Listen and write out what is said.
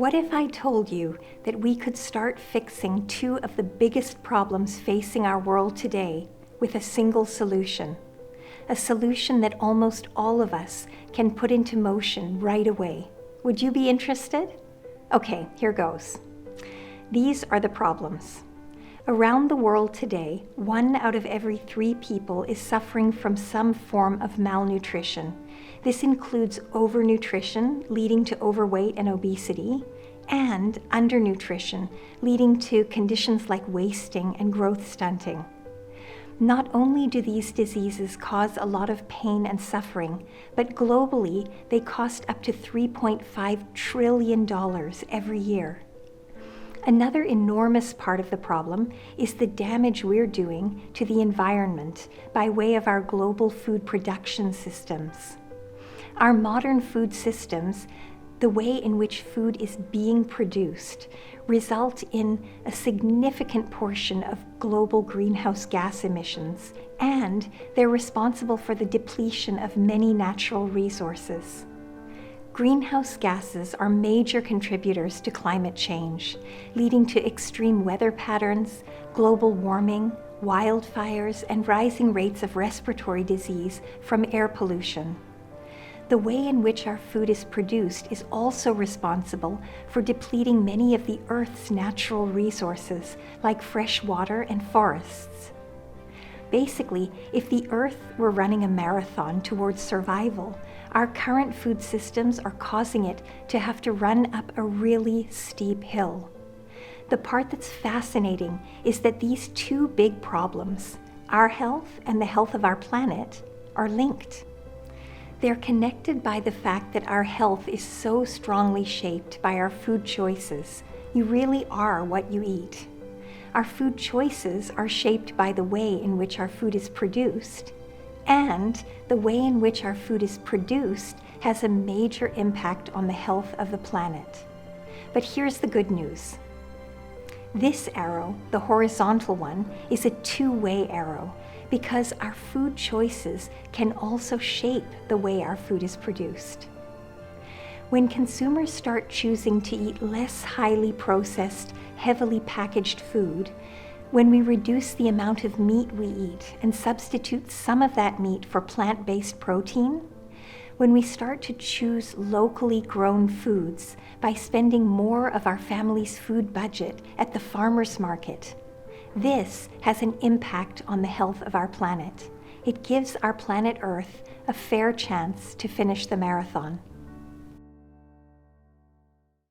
What if I told you that we could start fixing two of the biggest problems facing our world today with a single solution? A solution that almost all of us can put into motion right away. Would you be interested? Okay, here goes. These are the problems. Around the world today, 1 out of every 3 people is suffering from some form of malnutrition. This includes overnutrition, leading to overweight and obesity, and undernutrition, leading to conditions like wasting and growth stunting. Not only do these diseases cause a lot of pain and suffering, but globally, they cost up to $3.5 trillion every year. Another enormous part of the problem is the damage we're doing to the environment by way of our global food production systems. Our modern food systems, the way in which food is being produced, result in a significant portion of global greenhouse gas emissions, and they're responsible for the depletion of many natural resources. Greenhouse gases are major contributors to climate change, leading to extreme weather patterns, global warming, wildfires, and rising rates of respiratory disease from air pollution. The way in which our food is produced is also responsible for depleting many of the Earth's natural resources, like fresh water and forests. Basically, if the Earth were running a marathon towards survival, our current food systems are causing it to have to run up a really steep hill. The part that's fascinating is that these two big problems, our health and the health of our planet, are linked. They're connected by the fact that our health is so strongly shaped by our food choices. You really are what you eat. Our food choices are shaped by the way in which our food is produced, and the way in which our food is produced has a major impact on the health of the planet. But here's the good news. This arrow, the horizontal one, is a two-way arrow because our food choices can also shape the way our food is produced. When consumers start choosing to eat less highly processed, heavily packaged food, when we reduce the amount of meat we eat and substitute some of that meat for plant-based protein, when we start to choose locally grown foods by spending more of our family's food budget at the farmer's market, this has an impact on the health of our planet. It gives our planet Earth a fair chance to finish the marathon.